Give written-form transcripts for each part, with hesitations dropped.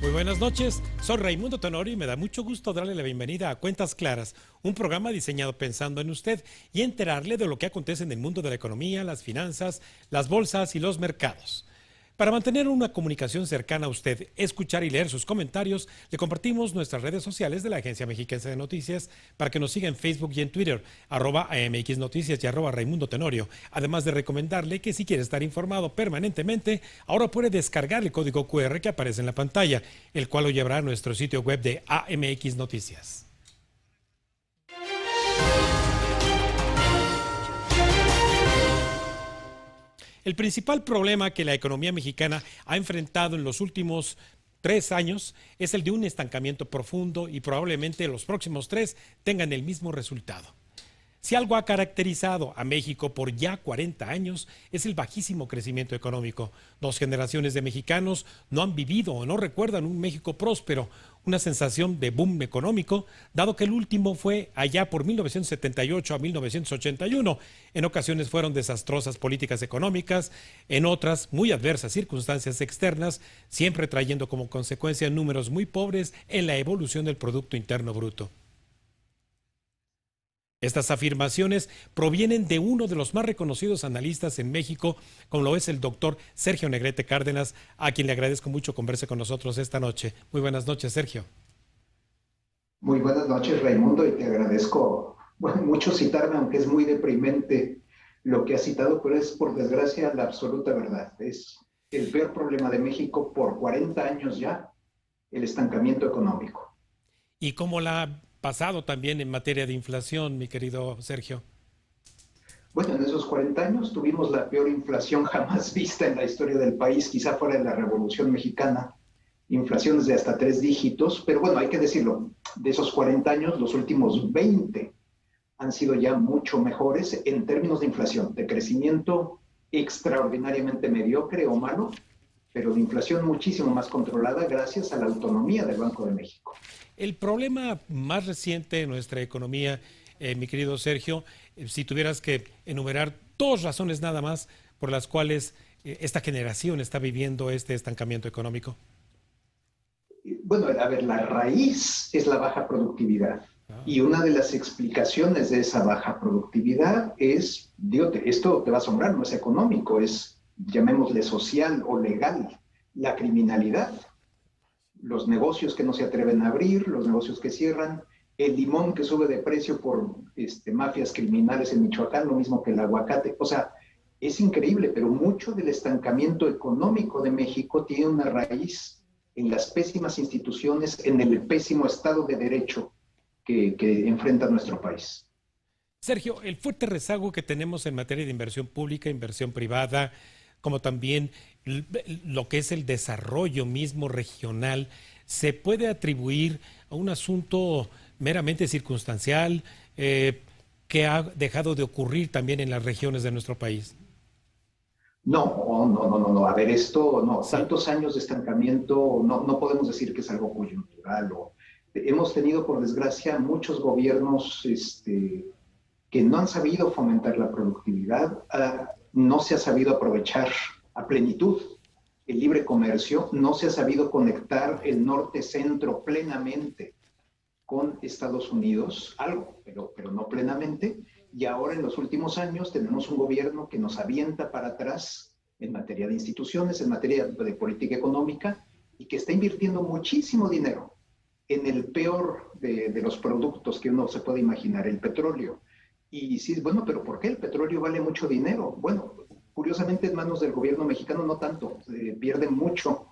Muy buenas noches, soy Raimundo Tenorio y me da mucho gusto darle la bienvenida a Cuentas Claras, un programa diseñado pensando en usted y enterarle de lo que acontece en el mundo de la economía, las finanzas, las bolsas y los mercados. Para mantener una comunicación cercana a usted, escuchar y leer sus comentarios, le compartimos nuestras redes sociales de la Agencia Mexiquense de Noticias para que nos siga en Facebook y en Twitter, @AMX Noticias y @Raimundo Tenorio. Además de recomendarle que si quiere estar informado permanentemente, ahora puede descargar el código QR que aparece en la pantalla, el cual lo llevará a nuestro sitio web de AMX Noticias. El principal problema que la economía mexicana ha enfrentado en los últimos 3 años es el de un estancamiento profundo y probablemente los próximos 3 tengan el mismo resultado. Si algo ha caracterizado a México por ya 40 años es el bajísimo crecimiento económico. 2 generaciones de mexicanos no han vivido o no recuerdan un México próspero, una sensación de boom económico, dado que el último fue allá por 1978 a 1981. En ocasiones fueron desastrosas políticas económicas, en otras muy adversas circunstancias externas, siempre trayendo como consecuencia números muy pobres en la evolución del Producto Interno Bruto. Estas afirmaciones provienen de uno de los más reconocidos analistas en México, como lo es el doctor Sergio Negrete Cárdenas, a quien le agradezco mucho converse con nosotros esta noche. Muy buenas noches, Sergio. Muy buenas noches, Raimundo, y te agradezco mucho citarme, aunque es muy deprimente lo que has citado, pero es, por desgracia, la absoluta verdad. Es el peor problema de México por 40 años ya, el estancamiento económico. ¿Y cómo la ha pasado también en materia de inflación, mi querido Sergio? Bueno, en esos 40 años tuvimos la peor inflación jamás vista en la historia del país, quizá fuera de la Revolución Mexicana, inflaciones de hasta 3 dígitos, pero bueno, hay que decirlo, de esos 40 años, los últimos 20 han sido ya mucho mejores en términos de inflación, de crecimiento extraordinariamente mediocre o malo, pero de inflación muchísimo más controlada gracias a la autonomía del Banco de México. El problema más reciente de nuestra economía, mi querido Sergio, si tuvieras que enumerar 2 razones nada más por las cuales esta generación está viviendo este estancamiento económico. Bueno, a ver, la raíz es la baja productividad. Y una de las explicaciones de esa baja productividad es, digo, esto te va a asombrar, no es económico, es, llamémosle social o legal, la criminalidad. Los negocios que no se atreven a abrir, los negocios que cierran, el limón que sube de precio por mafias criminales en Michoacán, lo mismo que el aguacate. O sea, es increíble, pero mucho del estancamiento económico de México tiene una raíz en las pésimas instituciones, en el pésimo Estado de Derecho que enfrenta nuestro país. Sergio, el fuerte rezago que tenemos en materia de inversión pública, inversión privada, como también lo que es el desarrollo mismo regional, ¿se puede atribuir a un asunto meramente circunstancial que ha dejado de ocurrir también en las regiones de nuestro país? No. A ver, esto, no, Sí. tantos años de estancamiento, no podemos decir que es algo coyuntural. Hemos tenido, por desgracia, muchos gobiernos que no han sabido fomentar la productividad, no se ha sabido aprovechar a plenitud el libre comercio, no se ha sabido conectar el norte-centro plenamente con Estados Unidos, algo, pero no plenamente. Y ahora en los últimos años tenemos un gobierno que nos avienta para atrás en materia de instituciones, en materia de política económica, y que está invirtiendo muchísimo dinero en el peor de los productos que uno se puede imaginar, el petróleo. Y sí, bueno, pero ¿por qué el petróleo vale mucho dinero? Bueno, curiosamente en manos del gobierno mexicano no tanto, pierde mucho.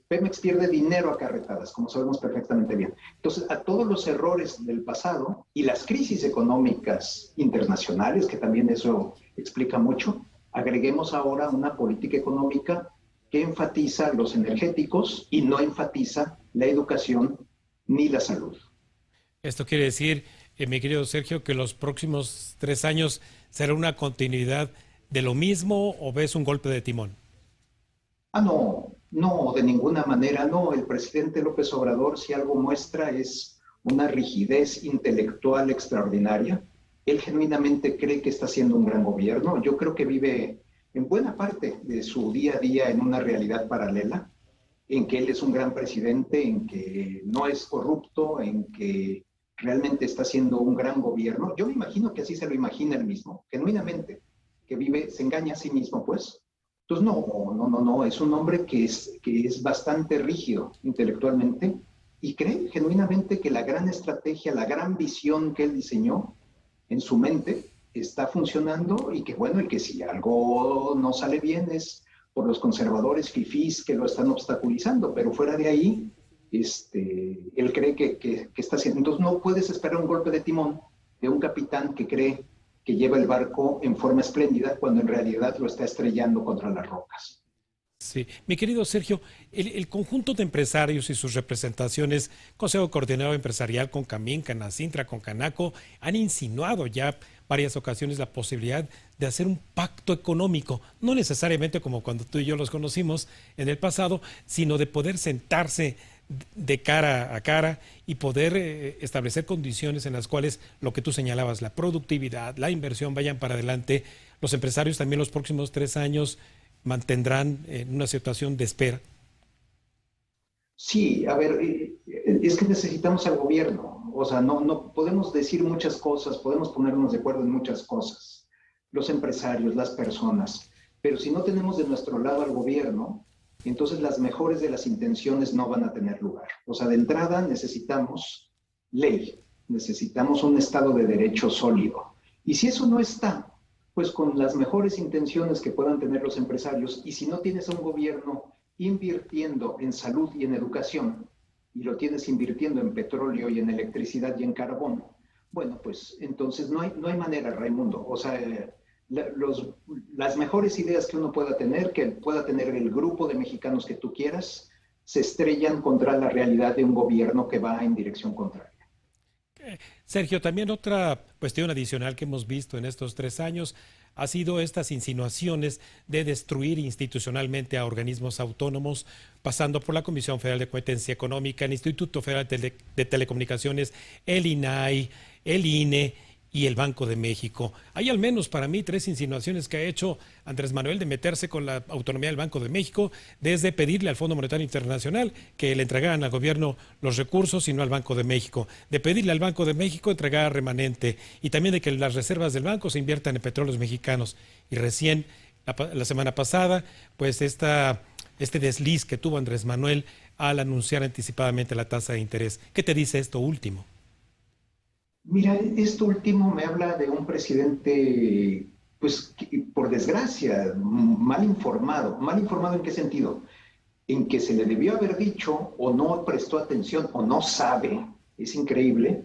Pemex pierde dinero a carretadas, como sabemos perfectamente bien. Entonces, a todos los errores del pasado y las crisis económicas internacionales, que también eso explica mucho, agreguemos ahora una política económica que enfatiza los energéticos y no enfatiza la educación ni la salud. Esto quiere decir, mi querido Sergio, que los próximos 3 años será una continuidad de lo mismo, ¿o ves un golpe de timón? No, de ninguna manera, no. El presidente López Obrador, si algo muestra, es una rigidez intelectual extraordinaria. Él genuinamente cree que está haciendo un gran gobierno. Yo creo que vive en buena parte de su día a día en una realidad paralela. en que él es un gran presidente, en que no es corrupto, en que realmente está haciendo un gran gobierno. Yo me imagino que así se lo imagina él mismo, genuinamente, que vive, se engaña a sí mismo, pues. Entonces, no, es un hombre que es bastante rígido intelectualmente y cree genuinamente que la gran estrategia, la gran visión que él diseñó en su mente está funcionando y que bueno, y que si algo no sale bien es por los conservadores fifís que lo están obstaculizando, pero fuera de ahí, él cree que está haciendo. Entonces no puedes esperar un golpe de timón de un capitán que cree que lleva el barco en forma espléndida cuando en realidad lo está estrellando contra las rocas. Sí, mi querido Sergio, el conjunto de empresarios y sus representaciones, Consejo Coordinador Empresarial, con Camín, Canacintra, con Canaco, han insinuado ya varias ocasiones la posibilidad de hacer un pacto económico, no necesariamente como cuando tú y yo los conocimos en el pasado, sino de poder sentarse de cara a cara y poder establecer condiciones en las cuales lo que tú señalabas, la productividad, la inversión vayan para adelante. Los empresarios también los próximos 3 años mantendrán en una situación de espera. Sí, a ver, es que necesitamos al gobierno. O sea, no podemos decir muchas cosas, podemos ponernos de acuerdo en muchas cosas, los empresarios, las personas, pero si no tenemos de nuestro lado al gobierno, entonces las mejores de las intenciones no van a tener lugar. O sea, de entrada necesitamos ley, necesitamos un Estado de Derecho sólido. Y si eso no está, pues con las mejores intenciones que puedan tener los empresarios, y si no tienes a un gobierno invirtiendo en salud y en educación, y lo tienes invirtiendo en petróleo y en electricidad y en carbón, bueno, pues entonces no hay manera, Raimundo. O sea, las mejores ideas que uno pueda tener, que pueda tener el grupo de mexicanos que tú quieras, se estrellan contra la realidad de un gobierno que va en dirección contraria. Sergio, también otra cuestión adicional que hemos visto en estos 3 años ha sido estas insinuaciones de destruir institucionalmente a organismos autónomos, pasando por la Comisión Federal de Competencia Económica, el Instituto Federal de Telecomunicaciones, el INAI, el INE y el Banco de México. Hay al menos para mí 3 insinuaciones que ha hecho Andrés Manuel de meterse con la autonomía del Banco de México, desde pedirle al Fondo Monetario Internacional que le entregaran al gobierno los recursos y no al Banco de México, de pedirle al Banco de México entregar remanente y también de que las reservas del banco se inviertan en petróleos mexicanos. Y recién, la semana pasada, pues este desliz que tuvo Andrés Manuel al anunciar anticipadamente la tasa de interés. ¿Qué te dice esto último? Mira, esto último me habla de un presidente, pues, por desgracia, mal informado. ¿Mal informado en qué sentido? En que se le debió haber dicho o no prestó atención o no sabe, es increíble,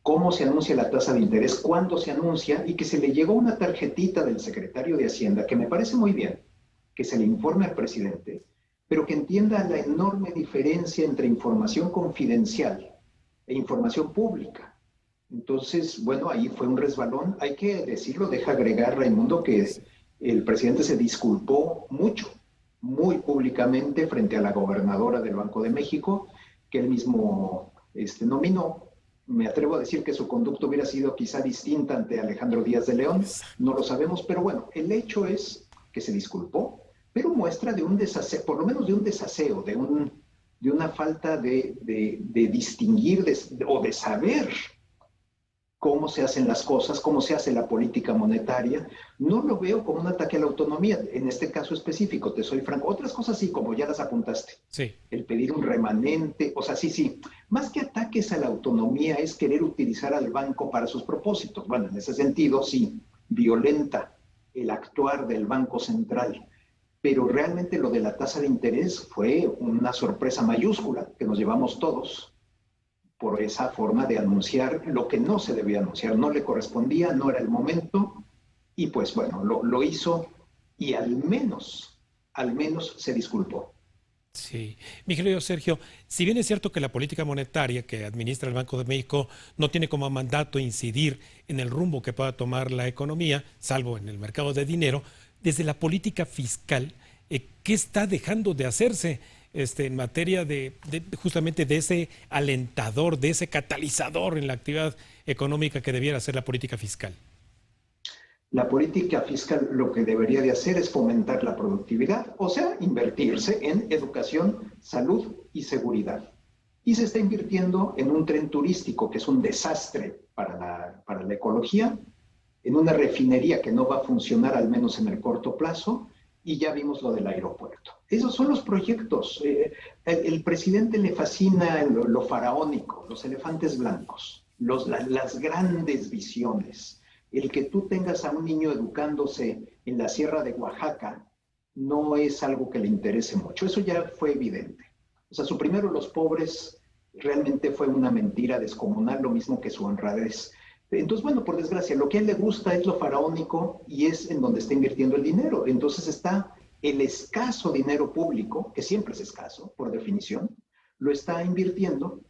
cómo se anuncia la tasa de interés, cuándo se anuncia y que se le llegó una tarjetita del secretario de Hacienda, que me parece muy bien, que se le informe al presidente, pero que entienda la enorme diferencia entre información confidencial e información pública. Entonces, bueno, ahí fue un resbalón. Hay que decirlo, deja agregar, Raimundo, que el presidente se disculpó mucho, muy públicamente frente a la gobernadora del Banco de México, que él mismo nominó. Me atrevo a decir que su conducta hubiera sido quizá distinta ante Alejandro Díaz de León, no lo sabemos, pero bueno, el hecho es que se disculpó, pero muestra de un desaseo, por lo menos de un desaseo, de una falta de distinguir o de saber cómo se hacen las cosas, cómo se hace la política monetaria. No lo veo como un ataque a la autonomía, en este caso específico, te soy franco. Otras cosas sí, como ya las apuntaste. Sí. El pedir un remanente, o sea, sí. Más que ataques a la autonomía es querer utilizar al banco para sus propósitos. Bueno, en ese sentido, sí, violenta el actuar del Banco Central. Pero realmente lo de la tasa de interés fue una sorpresa mayúscula que nos llevamos todos por esa forma de anunciar lo que no se debía anunciar, no le correspondía, no era el momento, y pues bueno, lo hizo y al menos se disculpó. Sí, mi querido Sergio, si bien es cierto que la política monetaria que administra el Banco de México no tiene como mandato incidir en el rumbo que pueda tomar la economía, salvo en el mercado de dinero, desde la política fiscal, ¿qué está dejando de hacerse en materia justamente de ese alentador, de ese catalizador en la actividad económica que debiera ser la política fiscal? La política fiscal lo que debería de hacer es fomentar la productividad, o sea, invertirse en educación, salud y seguridad. Y se está invirtiendo en un tren turístico que es un desastre para la ecología, en una refinería que no va a funcionar al menos en el corto plazo, y ya vimos lo del aeropuerto. Esos son los proyectos. El presidente le fascina lo faraónico, los elefantes blancos, las grandes visiones. El que tú tengas a un niño educándose en la Sierra de Oaxaca no es algo que le interese mucho. Eso ya fue evidente. O sea, su primero los pobres realmente fue una mentira descomunal, lo mismo que su honradez. Entonces, bueno, por desgracia, lo que a él le gusta es lo faraónico y es en donde está invirtiendo el dinero. Entonces está el escaso dinero público, que siempre es escaso, por definición, lo está invirtiendo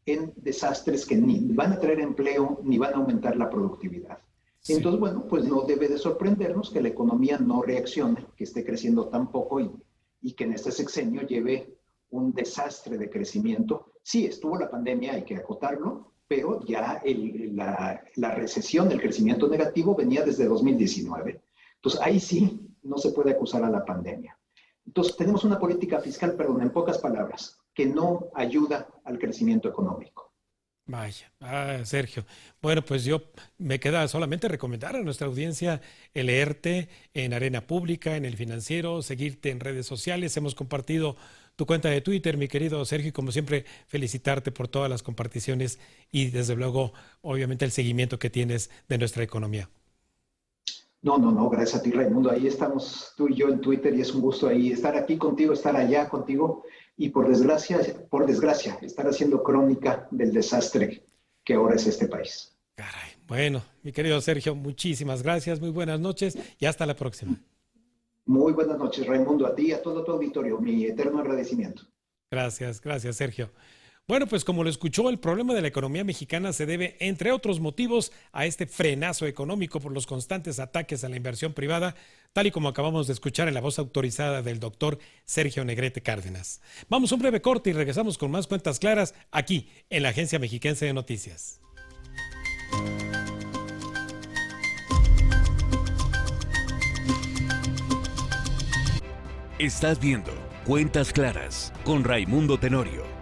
en desastres que ni van a traer empleo ni van a aumentar la productividad. Sí. Entonces, bueno, pues no debe de sorprendernos que la economía no reaccione, que esté creciendo tan poco y que en este sexenio lleve un desastre de crecimiento. Sí, estuvo la pandemia, hay que acotarlo, pero ya la recesión, el crecimiento negativo venía desde 2019. Entonces, ahí sí no se puede acusar a la pandemia. Entonces, tenemos una política fiscal, perdón, en pocas palabras, que no ayuda al crecimiento económico. Vaya, Sergio. Bueno, pues yo me queda solamente recomendar a nuestra audiencia el leerte en Arena Pública, en El Financiero, seguirte en redes sociales. Hemos compartido tu cuenta de Twitter, mi querido Sergio, y como siempre, felicitarte por todas las comparticiones y desde luego, obviamente, el seguimiento que tienes de nuestra economía. No, gracias a ti, Raimundo. Ahí estamos tú y yo en Twitter y es un gusto ahí estar aquí contigo, estar allá contigo y por desgracia, estar haciendo crónica del desastre que ahora es este país. Caray. Bueno, mi querido Sergio, muchísimas gracias, muy buenas noches y hasta la próxima. Muy buenas noches, Raimundo, a ti y a todo tu auditorio. Mi eterno agradecimiento. Gracias, Sergio. Bueno, pues como lo escuchó, el problema de la economía mexicana se debe, entre otros motivos, a este frenazo económico por los constantes ataques a la inversión privada, tal y como acabamos de escuchar en la voz autorizada del doctor Sergio Negrete Cárdenas. Vamos a un breve corte y regresamos con más cuentas claras aquí, en la Agencia Mexiquense de Noticias. Estás viendo Cuentas Claras con Raimundo Tenorio.